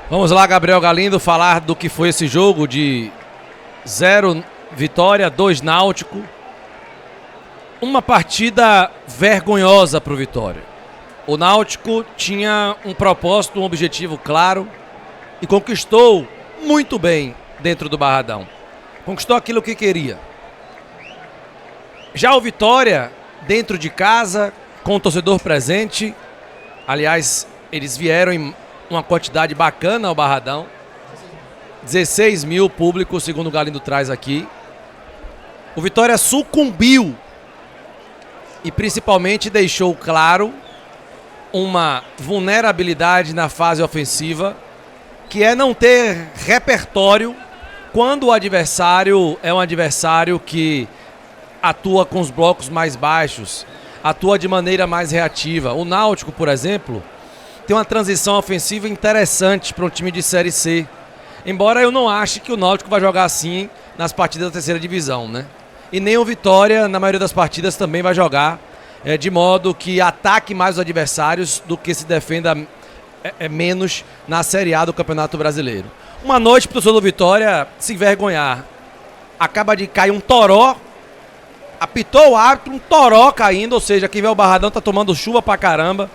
Vamos lá, Gabriel Galindo, falar do que foi esse jogo de 0 Vitória, 2 Náutico. Uma partida vergonhosa para o Vitória. O Náutico tinha um propósito, um objetivo claro e conquistou muito bem dentro do Barradão. Conquistou aquilo que queria. Já o Vitória, dentro de casa, com o torcedor presente, aliás, eles vieram em uma quantidade bacana ao Barradão. 16 mil público, segundo o Galindo traz aqui. O Vitória sucumbiu e principalmente deixou claro uma vulnerabilidade na fase ofensiva, que é não ter repertório quando o adversário é um adversário que atua com os blocos mais baixos, atua de maneira mais reativa. O Náutico, por exemplo, tem uma transição ofensiva interessante para um time de Série C. Embora eu não ache que o Náutico vai jogar assim nas partidas da terceira divisão, né? E nem o Vitória, na maioria das partidas, também vai jogar de modo que ataque mais os adversários do que se defenda menos na Série A do Campeonato Brasileiro. Uma noite para o torcedor do Vitória se envergonhar. Acaba de cair um toró, apitou o árbitro, um toró caindo, ou seja, quem vê o Barradão tá tomando chuva pra caramba,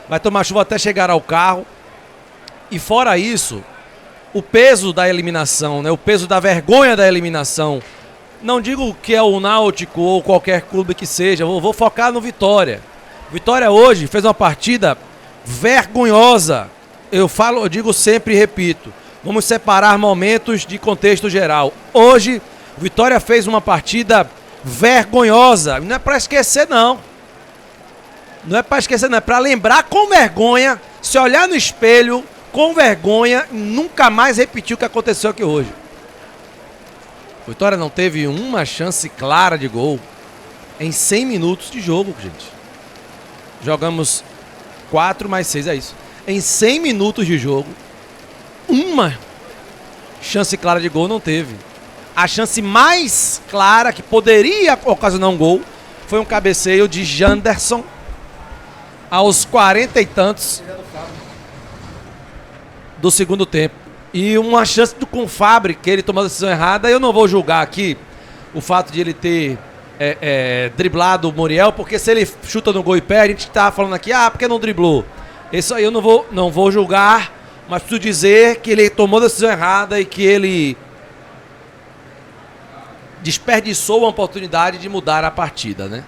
vai tomar chuva até chegar ao carro. E fora isso, o peso da eliminação, né? O peso da vergonha da eliminação. Não digo que é o Náutico ou qualquer clube que seja, vou focar no Vitória. Vitória hoje fez uma partida vergonhosa. Eu digo sempre e repito, vamos separar momentos de contexto geral. Hoje, o Vitória fez uma partida vergonhosa. Não é para esquecer, não. Não é para esquecer, não. É para lembrar com vergonha, se olhar no espelho com vergonha e nunca mais repetir o que aconteceu aqui hoje. O Vitória não teve uma chance clara de gol em 100 minutos de jogo, gente. Jogamos 4 mais 6, é isso. Em 100 minutos de jogo, uma chance clara de gol não teve. A chance mais clara que poderia ocasionar um gol foi um cabeceio de Janderson aos 40 e tantos do segundo tempo. E uma chance com o Fábri, que ele tomou a decisão errada. Eu não vou julgar aqui o fato de ele ter driblado o Muriel, porque se ele chuta no gol e perde, a gente tá falando aqui, porque não driblou. Isso aí eu não vou julgar, mas preciso dizer que ele tomou a decisão errada e que ele desperdiçou a oportunidade de mudar a partida, né?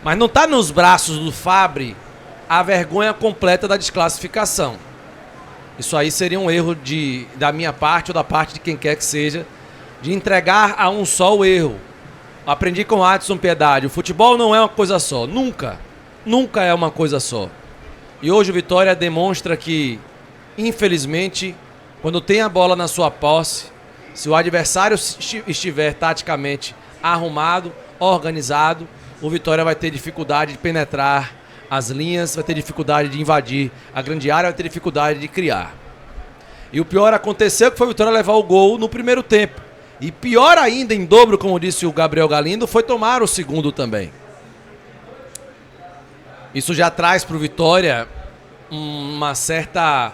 Mas não tá nos braços do Fábri a vergonha completa da desclassificação. Isso aí seria um erro da minha parte ou da parte de quem quer que seja, de entregar a um só o erro. Aprendi com o Adson Piedade, o futebol não é uma coisa só, nunca é uma coisa só. E hoje o Vitória demonstra que, infelizmente, quando tem a bola na sua posse, se o adversário estiver taticamente arrumado, organizado, o Vitória vai ter dificuldade de penetrar as linhas, vai ter dificuldade de invadir a grande área, vai ter dificuldade de criar. E o pior aconteceu que foi o Vitória levar o gol no primeiro tempo. E pior ainda, em dobro, como disse o Gabriel Galindo, foi tomar o segundo também. Isso já traz para o Vitória uma certa...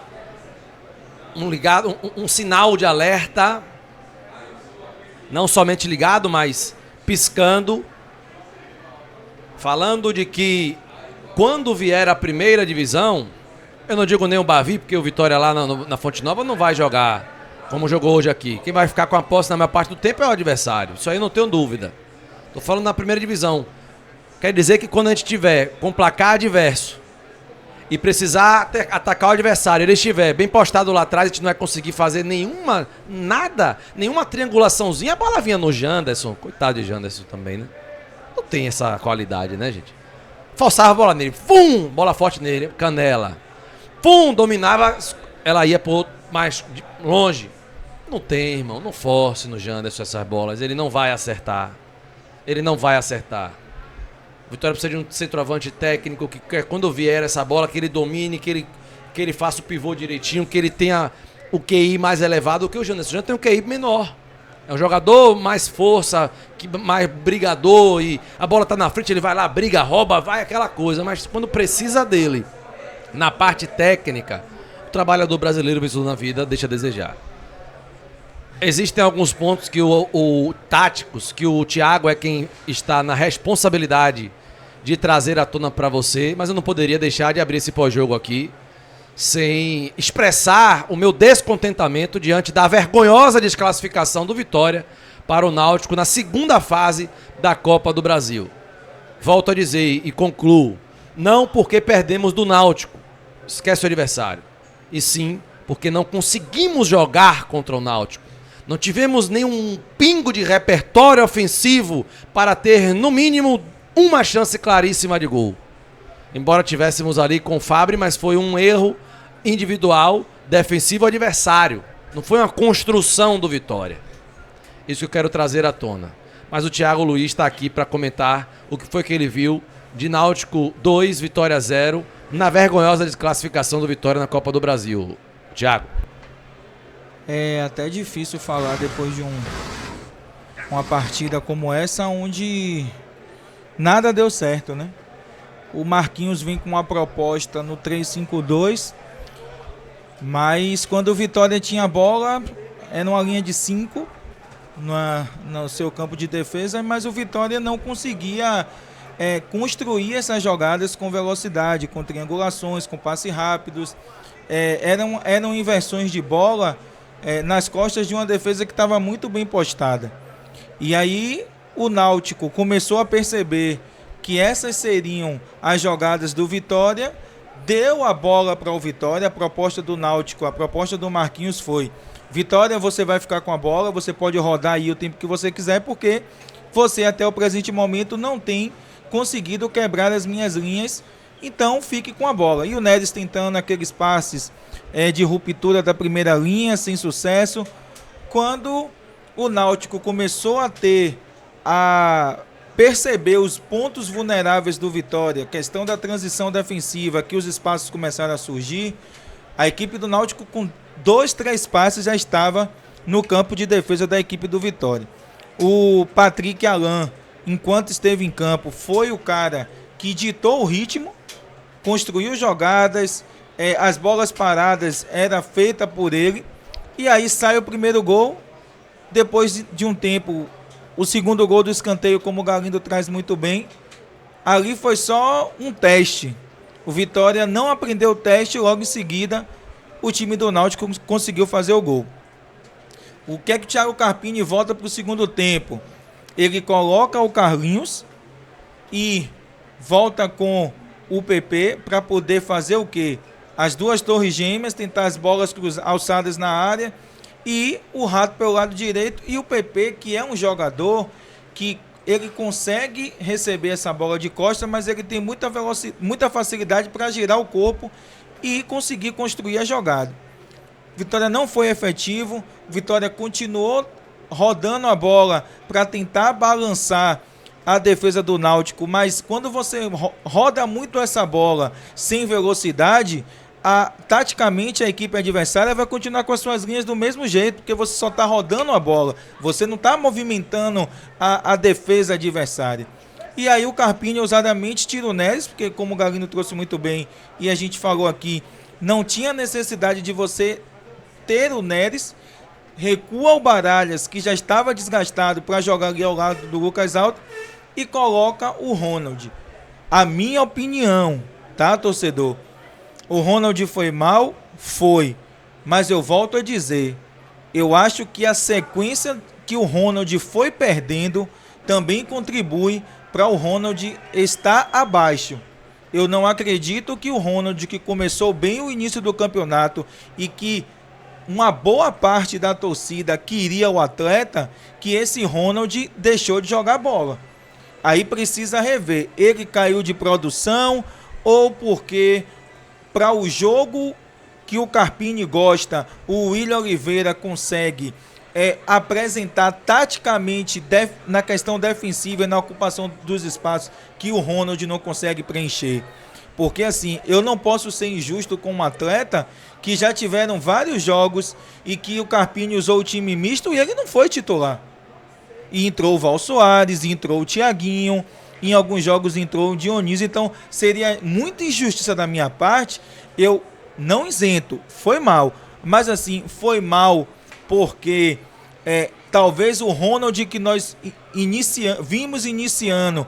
um sinal de alerta, não somente ligado, mas piscando, falando de que quando vier a primeira divisão, eu não digo nem o Bavi, porque o Vitória lá na Fonte Nova não vai jogar como jogou hoje aqui. Quem vai ficar com a posse na maior parte do tempo é o adversário. Isso aí não tenho dúvida. Tô falando na primeira divisão. Quer dizer que quando a gente tiver com placar adverso e precisar atacar o adversário, ele estiver bem postado lá atrás, a gente não vai conseguir fazer nenhuma triangulaçãozinha. A bola vinha no Janderson. Coitado de Janderson também, né? Não tem essa qualidade, né, gente? Forçava a bola nele, pum, bola forte nele, canela, pum, dominava, ela ia por mais longe. Não tem, irmão, não force no Janderson essas bolas, ele não vai acertar. O Vitória precisa de um centroavante técnico que quando vier essa bola, que ele domine, que ele faça o pivô direitinho, que ele tenha o QI mais elevado do que o Janderson. O Janderson tem um QI menor. É um jogador mais força, mais brigador, e a bola tá na frente, ele vai lá, briga, rouba, vai aquela coisa. Mas quando precisa dele, na parte técnica, trabalhador brasileiro vencido na vida deixa a desejar. Existem alguns pontos que o táticos, que o Thiago é quem está na responsabilidade de trazer à tona para você, mas eu não poderia deixar de abrir esse pós-jogo aqui sem expressar o meu descontentamento diante da vergonhosa desclassificação do Vitória para o Náutico na segunda fase da Copa do Brasil. Volto a dizer e concluo, não porque perdemos do Náutico, esquece o adversário, e sim porque não conseguimos jogar contra o Náutico. Não tivemos nenhum pingo de repertório ofensivo para ter, no mínimo, uma chance claríssima de gol. Embora tivéssemos ali com o Fabri, mas foi um erro individual, defensivo adversário. Não foi uma construção do Vitória. Isso que eu quero trazer à tona. Mas o Thiago Luiz está aqui para comentar o que foi que ele viu de Náutico 2, Vitória 0, na vergonhosa desclassificação do Vitória na Copa do Brasil. Thiago. É até difícil falar depois de uma partida como essa, onde nada deu certo, né? O Marquinhos vem com uma proposta no 3-5-2, mas quando o Vitória tinha a bola, era uma linha de 5 no seu campo de defesa, mas o Vitória não conseguia construir essas jogadas com velocidade, com triangulações, com passes rápidos. Eram inversões de bola nas costas de uma defesa que estava muito bem postada. E aí o Náutico começou a perceber que essas seriam as jogadas do Vitória, deu a bola para o Vitória. A proposta do Náutico, a proposta do Marquinhos foi: Vitória, você vai ficar com a bola, você pode rodar aí o tempo que você quiser, porque você até o presente momento não tem conseguido quebrar as minhas linhas, então fique com a bola. E o Neres tentando aqueles passes de ruptura da primeira linha, sem sucesso. Quando o Náutico começou a perceber os pontos vulneráveis do Vitória, questão da transição defensiva, que os espaços começaram a surgir, a equipe do Náutico com 2, 3 passes já estava no campo de defesa da equipe do Vitória. O Patrick Alan, enquanto esteve em campo, foi o cara que ditou o ritmo, construiu jogadas, as bolas paradas era feita por ele, e aí sai o primeiro gol. Depois de um tempo, o segundo gol do escanteio, como o Galindo traz muito bem, ali foi só um teste. O Vitória não aprendeu o teste e logo em seguida o time do Náutico conseguiu fazer o gol. O que é que o Thiago Carpini volta para o segundo tempo? Ele coloca o Carlinhos e volta com o PP para poder fazer o quê? As duas torres gêmeas, tentar as bolas alçadas na área, e o Rato pelo lado direito, e o PP, que é um jogador que ele consegue receber essa bola de costa, mas ele tem muita facilidade para girar o corpo e conseguir construir a jogada. Vitória não foi efetivo, Vitória continuou rodando a bola para tentar balançar a defesa do Náutico, mas quando você roda muito essa bola sem velocidade, taticamente a equipe adversária vai continuar com as suas linhas do mesmo jeito, porque você só está rodando a bola, você não está movimentando a defesa adversária. E aí o Carpini ousadamente tira o Neres, porque como o Galindo trouxe muito bem e a gente falou aqui, não tinha necessidade de você ter o Neres, recua o Baralhas, que já estava desgastado, para jogar ali ao lado do Lucas Alto, e coloca o Ronald. A minha opinião, tá, torcedor? O Ronald foi mal? Foi. Mas eu volto a dizer, eu acho que a sequência que o Ronald foi perdendo também contribui para o Ronald estar abaixo. Eu não acredito que o Ronald, que começou bem o início do campeonato e que uma boa parte da torcida queria o atleta, que esse Ronald deixou de jogar bola. Aí precisa rever, ele caiu de produção ou porque para o jogo que o Carpini gosta, o William Oliveira consegue apresentar taticamente na questão defensiva e na ocupação dos espaços que o Ronald não consegue preencher. Porque assim, eu não posso ser injusto com um atleta que já tiveram vários jogos e que o Carpini usou o time misto e ele não foi titular. E entrou o Val Soares, entrou o Thiaguinho, em alguns jogos entrou o Dionísio, então seria muita injustiça da minha parte eu Não isento, foi mal. Mas assim, foi mal porque talvez o Ronald que nós vimos iniciando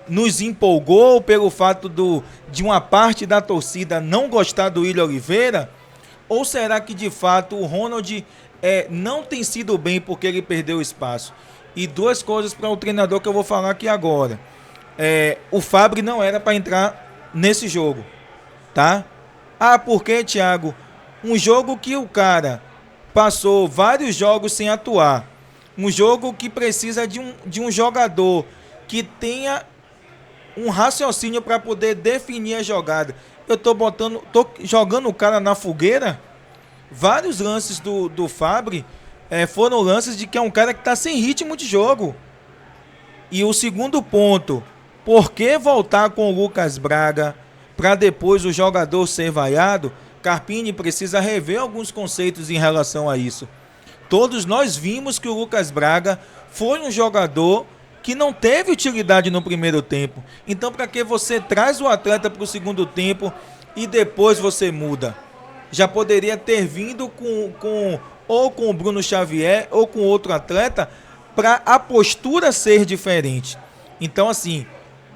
nos empolgou pelo fato de uma parte da torcida não gostar do Willian Oliveira? Ou será que de fato o Ronald não tem sido bem porque ele perdeu espaço? E duas coisas para o treinador que eu vou falar aqui agora. O Fábio não era para entrar nesse jogo, tá? Ah, por quê, Thiago? Um jogo que o cara passou vários jogos sem atuar. Um jogo que precisa de um jogador que tenha um raciocínio para poder definir a jogada. Eu tô jogando o cara na fogueira. Vários lances do Fábio foram lances de que é um cara que está sem ritmo de jogo. E o segundo ponto, por que voltar com o Lucas Braga para depois o jogador ser vaiado? Carpini precisa rever alguns conceitos em relação a isso. Todos nós vimos que o Lucas Braga foi um jogador que não teve utilidade no primeiro tempo. Então, para que você traz o atleta para o segundo tempo e depois você muda? Já poderia ter vindo ou com o Bruno Xavier ou com outro atleta para a postura ser diferente. Então, assim,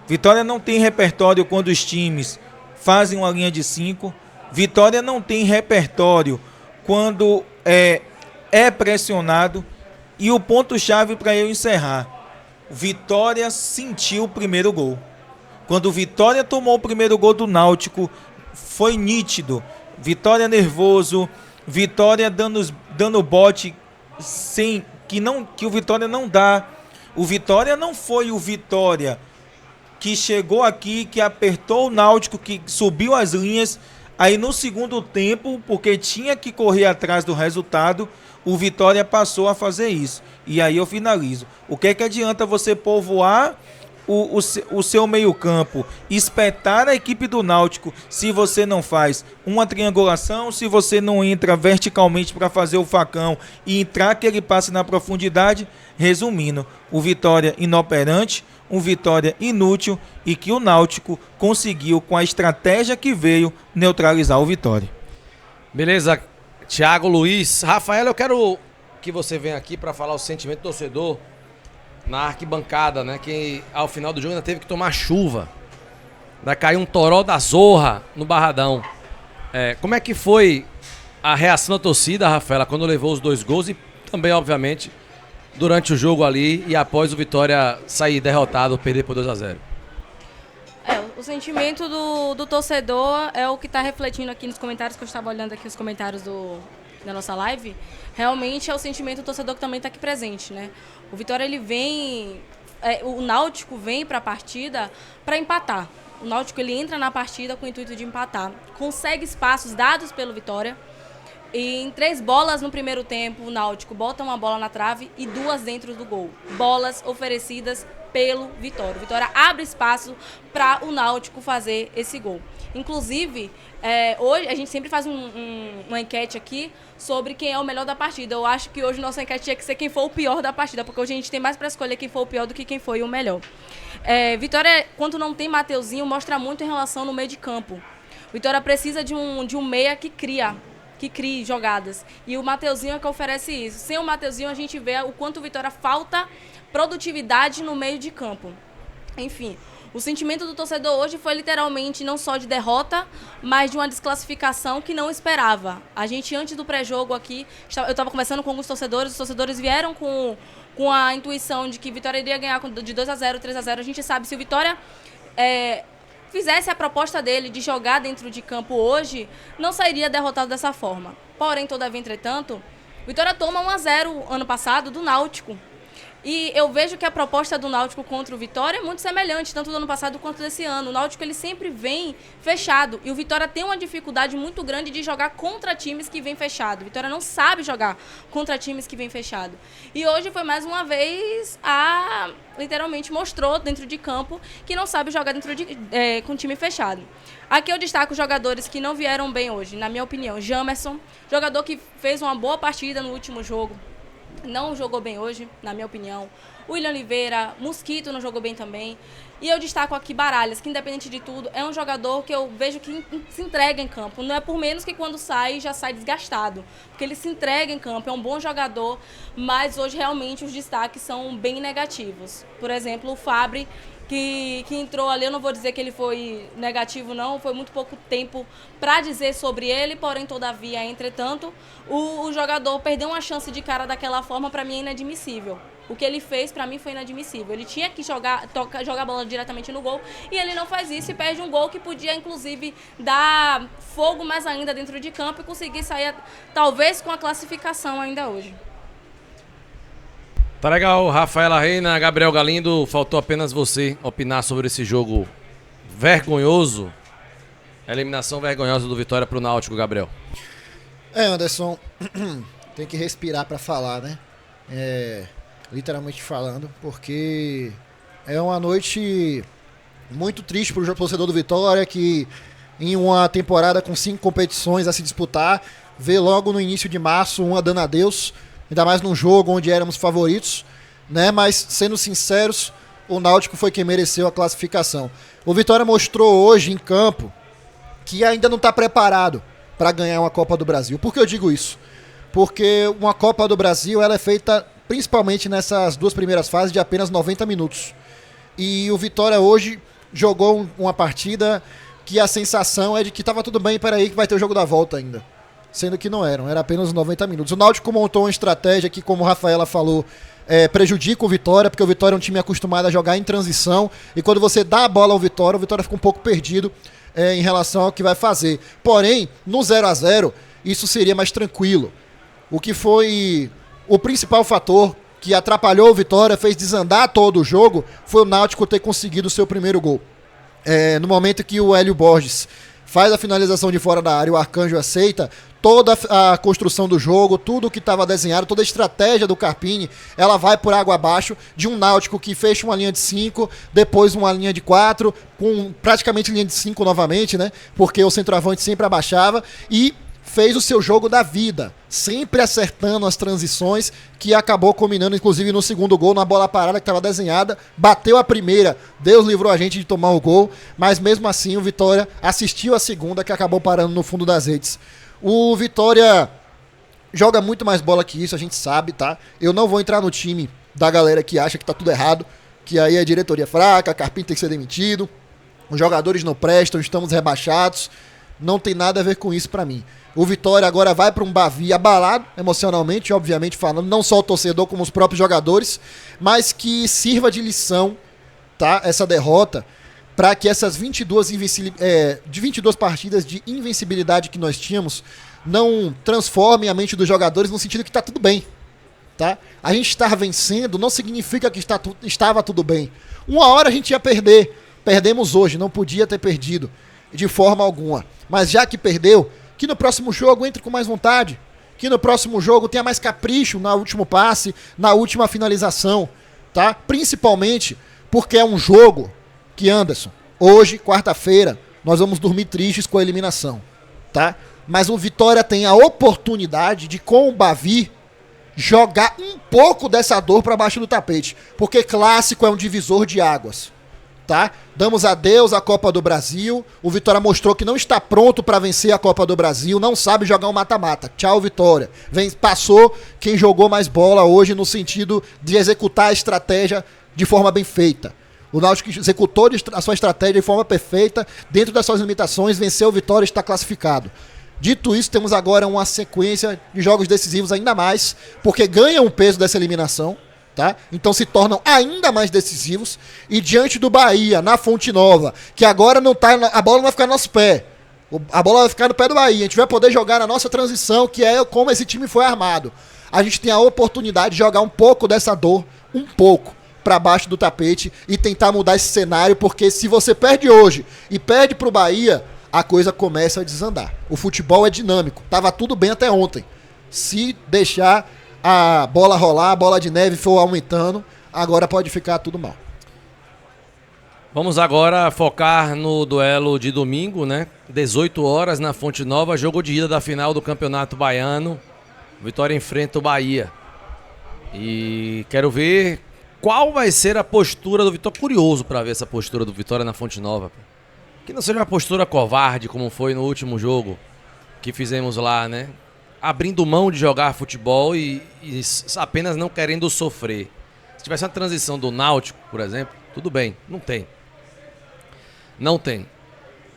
Vitória não tem repertório quando os times fazem uma linha de 5. Vitória não tem repertório quando é pressionado. E o ponto-chave para eu encerrar: Vitória sentiu o primeiro gol. Quando Vitória tomou o primeiro gol do Náutico, foi nítido. Vitória nervoso, Vitória dando bote que o Vitória não dá. O Vitória não foi o Vitória que chegou aqui, que apertou o Náutico, que subiu as linhas. Aí no segundo tempo, porque tinha que correr atrás do resultado, o Vitória passou a fazer isso. E aí eu finalizo. O que adianta você povoar o seu meio-campo, espetar a equipe do Náutico, se você não faz uma triangulação, se você não entra verticalmente para fazer o facão e entrar que ele passe na profundidade? Resumindo, o Vitória inoperante, um Vitória inútil e que o Náutico conseguiu, com a estratégia que veio, neutralizar o Vitória. Beleza, Thiago, Luiz. Rafael, eu quero que você venha aqui para falar o sentimento do torcedor na arquibancada, né? Que ao final do jogo ainda teve que tomar chuva. Ainda caiu um toró da zorra no Barradão. Como é que foi a reação da torcida, Rafaela, quando levou os 2 gols e também, obviamente, durante o jogo ali e após o Vitória sair derrotado, perder por 2-0? O sentimento do torcedor é o que está refletindo aqui nos comentários, que eu estava olhando aqui os comentários da nossa live. Realmente é o sentimento do torcedor que também está aqui presente, né? O Vitória, ele vem... o Náutico vem para a partida para empatar. O Náutico, ele entra na partida com o intuito de empatar. Consegue espaços dados pelo Vitória. E em 3 bolas no primeiro tempo, o Náutico bota uma bola na trave e 2 dentro do gol. Bolas oferecidas pelo Vitória. O Vitória abre espaço para o Náutico fazer esse gol. Inclusive, hoje a gente sempre faz uma enquete aqui sobre quem é o melhor da partida. Eu acho que hoje nossa enquete tinha que ser quem foi o pior da partida, porque hoje a gente tem mais para escolher quem foi o pior do que quem foi o melhor. Vitória, quando não tem Mateuzinho, mostra muito em relação no meio de campo. Vitória precisa de um meia que crie jogadas. E o Mateuzinho é que oferece isso. Sem o Mateuzinho, a gente vê o quanto o Vitória falta produtividade no meio de campo. Enfim, o sentimento do torcedor hoje foi literalmente não só de derrota, mas de uma desclassificação que não esperava. A gente, antes do pré-jogo aqui, eu estava conversando com alguns torcedores, os torcedores vieram com a intuição de que Vitória iria ganhar de 2-0, 3-0. A gente sabe, se o Vitória fizesse a proposta dele de jogar dentro de campo hoje, não sairia derrotado dessa forma. Porém, todavia, entretanto, Vitória toma 1-0 ano passado do Náutico. E eu vejo que a proposta do Náutico contra o Vitória é muito semelhante, tanto do ano passado quanto desse ano. O Náutico, ele sempre vem fechado. E o Vitória tem uma dificuldade muito grande de jogar contra times que vêm fechado. O Vitória não sabe jogar contra times que vêm fechado. E hoje foi mais uma vez literalmente mostrou dentro de campo que não sabe jogar com time fechado. Aqui eu destaco os jogadores que não vieram bem hoje, na minha opinião. Jamerson, jogador que fez uma boa partida no último jogo. não jogou bem hoje, na minha opinião. O William Oliveira, Mosquito não jogou bem também. E eu destaco aqui Baralhas, que independente de tudo, é um jogador que eu vejo que se entrega em campo. Não é por menos que quando sai, já sai desgastado. Porque ele se entrega em campo, é um bom jogador, mas hoje realmente os destaques são bem negativos. Por exemplo, o Fabri, que entrou ali, eu não vou dizer que ele foi negativo não, foi muito pouco tempo para dizer sobre ele, porém, todavia, entretanto, o jogador perdeu uma chance de cara daquela forma, para mim é inadmissível. O que ele fez, para mim, foi inadmissível. Ele tinha que jogar a bola diretamente no gol e ele não faz isso e perde um gol que podia, inclusive, dar fogo mais ainda dentro de campo e conseguir sair, talvez, com a classificação ainda hoje. Tá legal, Rafaela Reina, Gabriel Galindo, faltou apenas você opinar sobre esse jogo vergonhoso, a eliminação vergonhosa do Vitória pro Náutico, Gabriel. Anderson, tem que respirar pra falar, né? Literalmente falando, porque é uma noite muito triste pro torcedor do Vitória, que em uma temporada com 5 competições a se disputar, vê logo no início de março uma dando adeus, ainda mais num jogo onde éramos favoritos, né? Mas, sendo sinceros, o Náutico foi quem mereceu a classificação. O Vitória mostrou hoje em campo que ainda não está preparado para ganhar uma Copa do Brasil. Por que eu digo isso? Porque uma Copa do Brasil ela é feita principalmente nessas 2 primeiras fases de apenas 90 minutos. E o Vitória hoje jogou uma partida que a sensação é de que estava tudo bem, peraí que vai ter o jogo da volta ainda. Sendo que não era apenas 90 minutos. O Náutico montou uma estratégia que, como a Rafaela falou, prejudica o Vitória, porque o Vitória é um time acostumado a jogar em transição, e quando você dá a bola ao Vitória, o Vitória fica um pouco perdido em relação ao que vai fazer. Porém, no 0-0, isso seria mais tranquilo. O que foi o principal fator que atrapalhou o Vitória, fez desandar todo o jogo, foi o Náutico ter conseguido o seu primeiro gol. No momento que o Hélio Borges faz a finalização de fora da área e o Arcanjo aceita, toda a construção do jogo, tudo que estava desenhado, toda a estratégia do Carpini, ela vai por água abaixo de um Náutico que fecha uma linha de 5, depois uma linha de 4, com praticamente linha de 5 novamente, né? Porque o centroavante sempre abaixava e fez o seu jogo da vida, sempre acertando as transições, que acabou combinando, inclusive, no segundo gol, na bola parada que estava desenhada, bateu a primeira, Deus livrou a gente de tomar o gol, mas mesmo assim o Vitória assistiu a segunda, que acabou parando no fundo das redes. O Vitória joga muito mais bola que isso, a gente sabe, tá? Eu não vou entrar no time da galera que acha que tá tudo errado, que aí é diretoria fraca, Carpini tem que ser demitido, os jogadores não prestam, estamos rebaixados, não tem nada a ver com isso pra mim. O Vitória agora vai para um Bavi abalado, emocionalmente, obviamente falando, não só o torcedor como os próprios jogadores, mas que sirva de lição, tá? Essa derrota, para que essas 22 partidas de invencibilidade que nós tínhamos não transformem a mente dos jogadores no sentido que tá tudo bem, tá? A gente estar vencendo não significa que estava tudo bem. Uma hora a gente ia perder, perdemos hoje, não podia ter perdido de forma alguma, mas já que perdeu, que no próximo jogo entre com mais vontade, que no próximo jogo tenha mais capricho no último passe, na última finalização, tá? Principalmente porque é um jogo que, Anderson, hoje, quarta-feira, nós vamos dormir tristes com a eliminação, tá? Mas o Vitória tem a oportunidade de, com o Bavi, jogar um pouco dessa dor para baixo do tapete, porque clássico é um divisor de águas, tá? Damos adeus à Copa do Brasil. O Vitória mostrou que não está pronto para vencer a Copa do Brasil, não sabe jogar um mata-mata. Tchau, Vitória. Passou quem jogou mais bola hoje no sentido de executar a estratégia de forma bem feita. O Náutico executou a sua estratégia de forma perfeita, dentro das suas limitações, venceu o Vitória e está classificado. Dito isso, temos agora uma sequência de jogos decisivos ainda mais, porque ganham o peso dessa eliminação, tá? Então se tornam ainda mais decisivos, e diante do Bahia, na Fonte Nova, que agora não tá, a bola não vai ficar no nosso pé, a bola vai ficar no pé do Bahia, a gente vai poder jogar na nossa transição, que é como esse time foi armado. A gente tem a oportunidade de jogar um pouco dessa dor, um pouco, para baixo do tapete e tentar mudar esse cenário, porque se você perde hoje e perde pro Bahia, a coisa começa a desandar. O futebol é dinâmico, tava tudo bem até ontem. Se deixar a bola rolar, a bola de neve for aumentando, agora pode ficar tudo mal. Vamos agora focar no duelo de domingo, né? 18 horas na Fonte Nova, jogo de ida da final do Campeonato Baiano. Vitória enfrenta o Bahia. E quero ver qual vai ser a postura do Vitória. Curioso para ver essa postura do Vitória na Fonte Nova. Que não seja uma postura covarde, como foi no último jogo que fizemos lá, né? Abrindo mão de jogar futebol e apenas não querendo sofrer. Se tivesse uma transição do Náutico, por exemplo, tudo bem. Não tem. Não tem.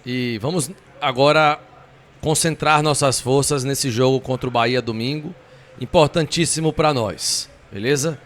E vamos agora concentrar nossas forças nesse jogo contra o Bahia domingo. Importantíssimo para nós. Beleza?